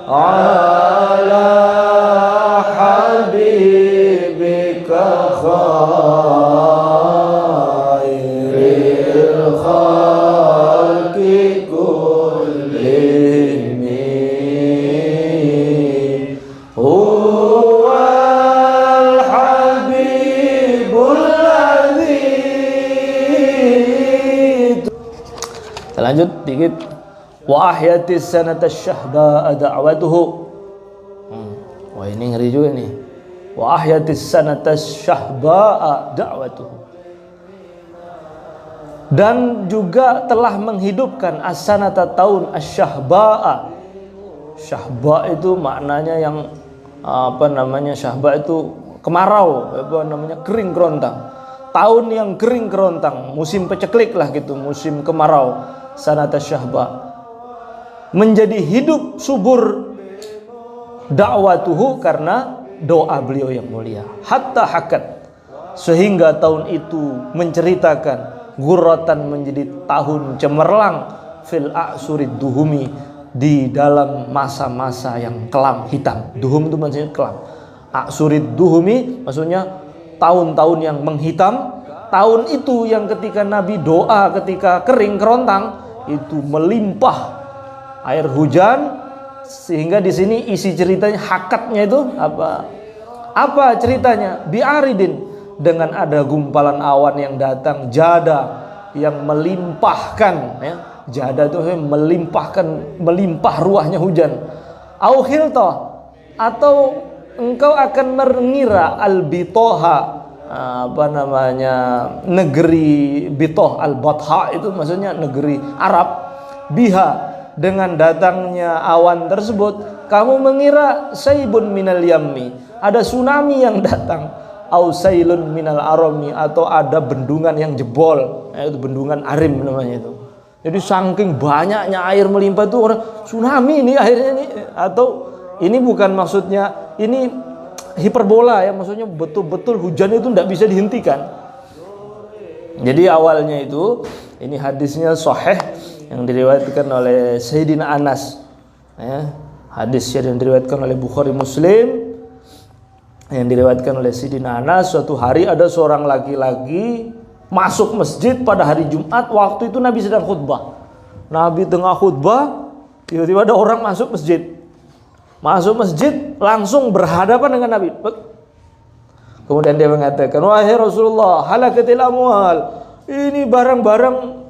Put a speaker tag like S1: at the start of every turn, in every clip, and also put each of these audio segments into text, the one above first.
S1: ala habibika khairil khalqi kullihim huwal habibul ladzi. Lanjut dikit. Wa ahyatis sanata syahba da'watuhu. Wah ini ngeri juga nih. Wa ahyatis sanata syahba da'watuhu. Dan juga telah menghidupkan as-sanata tahun asy-syahba. Syahba itu maknanya yang apa namanya, syahba itu kemarau, apa namanya, kering kerontang. Tahun yang kering kerontang, musim peceklik lah gitu, musim kemarau. Sanata syahba. Menjadi hidup subur dakwatuhu karena doa beliau yang mulia. Hatta hakat, sehingga tahun itu menceritakan ghurratan, menjadi tahun cemerlang fil a'surid duhumi, di dalam masa-masa yang kelam hitam. Duhum itu maksudnya kelam. A'surid duhumi maksudnya tahun-tahun yang menghitam. Tahun itu yang ketika Nabi doa ketika kering kerontang itu melimpah air hujan, sehingga di sini isi ceritanya, hakatnya itu apa? Apa ceritanya? Bi'aridin, dengan ada gumpalan awan yang datang, jada yang melimpahkan, ya. Jada itu melimpahkan, melimpah ruahnya hujan. Auhilta, atau engkau akan mengira al-bitoha, apa namanya, negeri Bitoh, al-Batha itu maksudnya negeri Arab, biha, dengan datangnya awan tersebut kamu mengira saibun minal yammi, ada tsunami yang datang, au sailun minal arami, atau ada bendungan yang jebol, itu bendungan Arim namanya itu. Jadi saking banyaknya air melimpah itu orang tsunami ini akhirnya ini, atau ini bukan maksudnya, ini hiperbola ya, maksudnya betul-betul hujan itu tidak bisa dihentikan. Jadi awalnya itu, ini hadisnya sahih yang diriwayatkan oleh Sayyidina Anas, ya. Hadis yang diriwayatkan oleh Bukhari Muslim, yang diriwayatkan oleh Sayyidina Anas. Suatu hari ada seorang laki-laki masuk masjid pada hari Jumat. Waktu itu Nabi sedang khutbah. Nabi tengah khutbah, tiba-tiba ada orang masuk masjid. Masuk masjid langsung berhadapan dengan Nabi. Kemudian dia mengatakan, wahai Rasulullah, halakatil amwal, ini barang-barang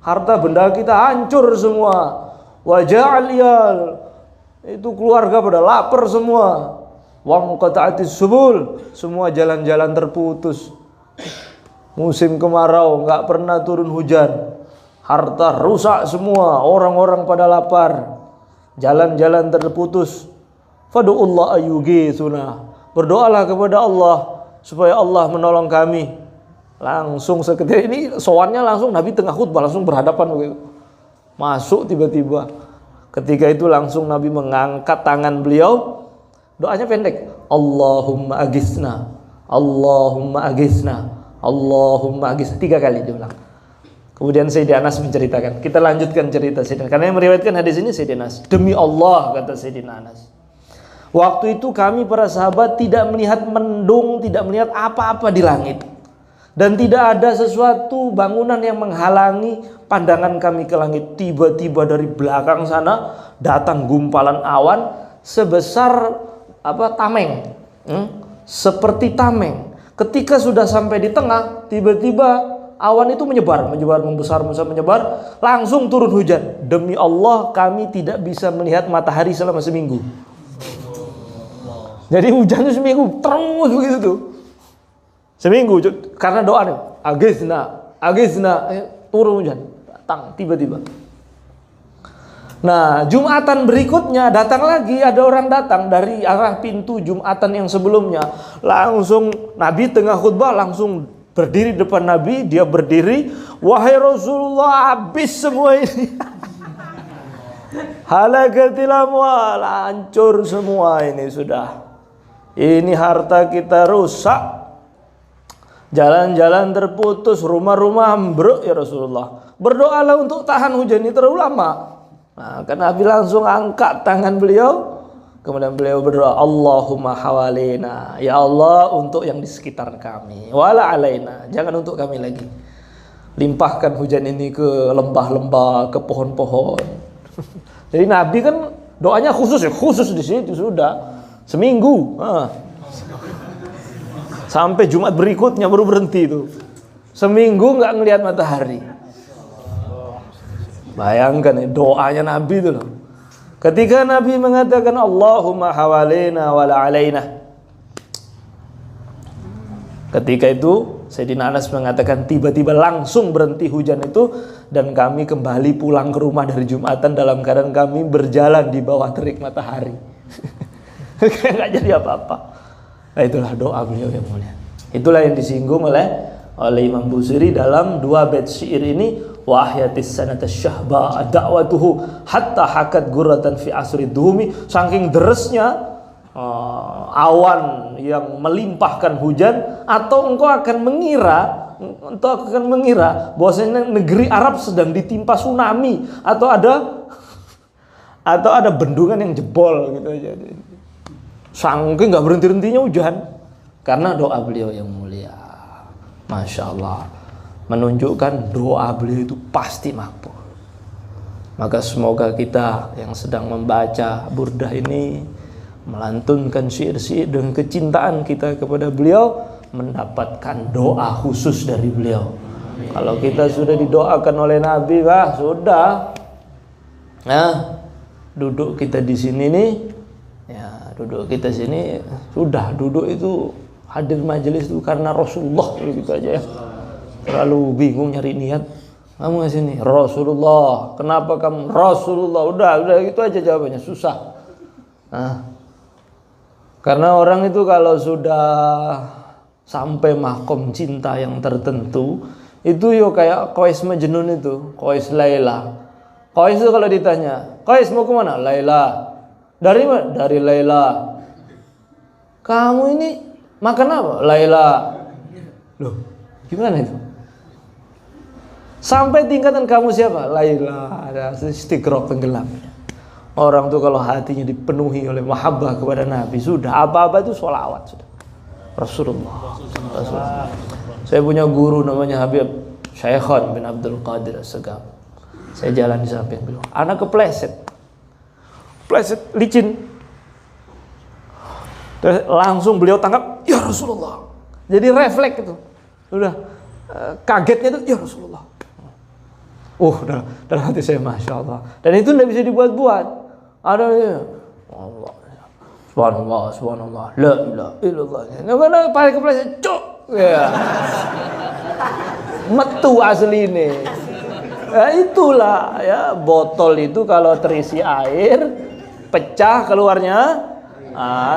S1: harta benda kita hancur semua. Waja'al iyal, itu keluarga pada lapar semua. Wang qata'atis subul, semua jalan-jalan terputus. Musim kemarau, enggak pernah turun hujan. Harta rusak semua, orang-orang pada lapar. Jalan-jalan terputus. Fadu'ullah ayyughithuna, berdoalah kepada Allah supaya Allah menolong kami. Langsung seketika ini sowannya langsung Nabi tengah khutbah langsung berhadapan begitu. Masuk tiba-tiba. Ketika itu langsung Nabi mengangkat tangan beliau. Doanya pendek. Allahumma aghithna. Allahumma aghithna. Allahumma aghithna. 3 kali diulang. Kemudian Sayyidina Anas menceritakan. Kita lanjutkan cerita Sayyidina. Karena yang meriwayatkan hadis ini Sayyidina Anas. Demi Allah, kata Sayyidina Anas, waktu itu kami para sahabat tidak melihat mendung, tidak melihat apa-apa di langit. Dan tidak ada sesuatu bangunan yang menghalangi pandangan kami ke langit. Tiba-tiba dari belakang sana datang gumpalan awan sebesar apa, tameng, seperti tameng. Ketika sudah sampai di tengah, tiba-tiba awan itu menyebar, membesar, menyebar, langsung turun hujan. Demi Allah kami tidak bisa melihat matahari selama seminggu. Jadi hujannya seminggu terus begitu tuh. Seminggu, karena doa nih, aghithna, turun hujan, datang tiba-tiba. Nah, Jumatan berikutnya datang lagi, ada orang datang dari arah pintu Jumatan yang sebelumnya. Langsung Nabi tengah khutbah langsung berdiri depan Nabi, dia berdiri, wahai Rasulullah, habis semua ini. Halakatil amwal, hancur semua ini sudah. Ini harta kita rusak. Jalan-jalan terputus, rumah-rumah ambruk ya Rasulullah. Berdoalah untuk tahan hujan ini terlalu lama. Nah, kan Nabi langsung angkat tangan beliau, kemudian beliau berdoa, Allahumma hawalina, ya Allah untuk yang di sekitar kami, wala alaina, jangan untuk kami lagi. Limpahkan hujan ini ke lembah-lembah, ke pohon-pohon. Jadi Nabi kan doanya khusus ya, khusus di situ sudah seminggu. Sampai Jumat berikutnya baru berhenti itu. Seminggu nggak ngelihat matahari. Bayangkan ya, doanya Nabi itu loh. Ketika Nabi mengatakan Allahumma hawalina wala alaina, ketika itu Sayyidina Anas mengatakan tiba-tiba langsung berhenti hujan itu, dan kami kembali pulang ke rumah dari Jumatan dalam keadaan kami berjalan di bawah terik matahari. Kayak nggak jadi apa-apa. Nah, itulah doa beliau yang mulia. Itulah yang disinggung oleh Imam Busiri dalam dua bait syair ini, wa ahyatis sanata syahba da'watuhu hatta hakat gurratan fi asri duhumi. Saking deresnya awan yang melimpahkan hujan, atau engkau akan mengira bahwasanya negeri Arab sedang ditimpa tsunami, atau ada bendungan yang jebol gitu aja. Saking nggak berhenti-hentinya hujan karena doa beliau yang mulia. Masya Allah, menunjukkan doa beliau itu pasti makbul. Maka semoga kita yang sedang membaca burdah ini, melantunkan syair-syair dengan kecintaan kita kepada beliau, mendapatkan doa khusus dari beliau. Kalau kita sudah didoakan oleh Nabi, sudah. Nah, duduk kita di sini nih, ya duduk kita sini sudah, duduk itu hadir majelis itu karena Rasulullah, gitu aja ya. Terlalu bingung nyari niat. Kamu nggak sini Rasulullah, kenapa kamu Rasulullah? Udah gitu aja jawabannya, susah. Nah, karena orang itu kalau sudah sampai makom cinta yang tertentu, itu kayak Qais Majnun itu, Qais Laila. Qais itu kalau ditanya, Qais mau kemana? Laila. Dari mana? Dari Laila. Kamu ini makan apa? Laila. Loh, gimana itu? Sampai tingkatan kamu siapa? Laila. Ada istiqra tenggelam. Orang tuh kalau hatinya dipenuhi oleh mahabbah kepada Nabi, sudah apa-apa itu sholawat sudah. Rasulullah. Saya punya guru namanya Habib Syaikhan bin Abdul Qadir As-Segaf. Saya jalan di samping beliau, anak kepleset licin. Terus langsung beliau tangkap, ya Rasulullah. Jadi refleks itu. Udah kagetnya itu, ya Rasulullah. Dalam hati saya, Masya Allah. Dan itu tidak bisa dibuat-buat. Ada Allah, subhanallah, la ilaha illallah. Karena paling kepleset, cuk. Ya. Metu asli ini. Ya, itulah ya, botol itu kalau terisi air, pecah keluarnya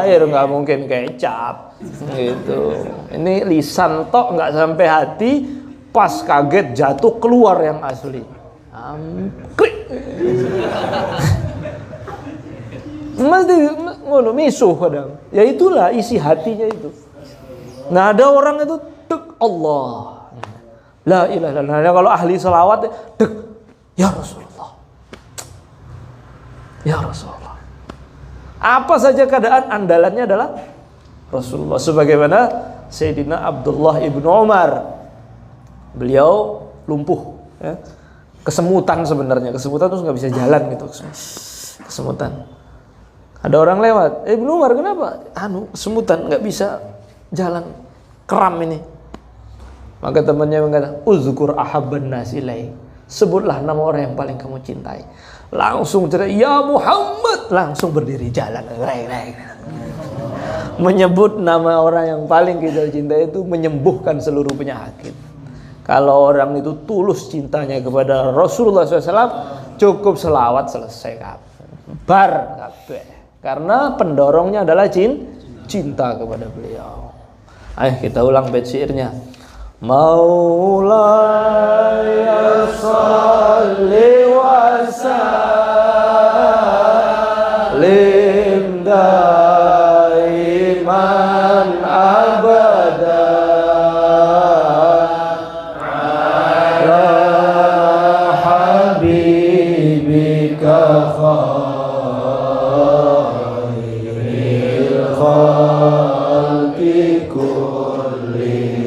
S1: air, nggak mungkin kecap gitu. Ini lisan tok nggak sampai hati, pas kaget jatuh keluar yang asli. Klik. Mesti ngono misuh kadang. Ya itulah isi hatinya itu. Nah, ada orang itu dek Allah. La ilaha illallah. Kalau ahli selawat dek ya Rasulullah. Ya Rasulullah. Apa saja keadaan andalannya adalah Rasulullah. Sebagaimana Sayyidina Abdullah ibnu Umar. Beliau lumpuh ya. Kesemutan sebenarnya. Kesemutan terus nggak bisa jalan gitu. Kesemutan. Ada orang lewat, Ibnu Umar kenapa? Kesemutan, nggak bisa jalan, kram ini. Maka temannya mengatakan, uzkur ahabban nasi ilaik. Sebutlah nama orang yang paling kamu cintai. Langsung cerai, ya Muhammad. Langsung berdiri jalan. Menyebut nama orang yang paling kita cintai itu menyembuhkan seluruh penyakit. Kalau orang itu tulus cintanya kepada Rasulullah SAW, cukup selawat selesai bar kabeh. Karena pendorongnya adalah cinta kepada beliau. Ayo kita ulang bait syairnya. Maulaya shalli wa sallim daiman abada ala habibika
S2: khairil khalqi kullihim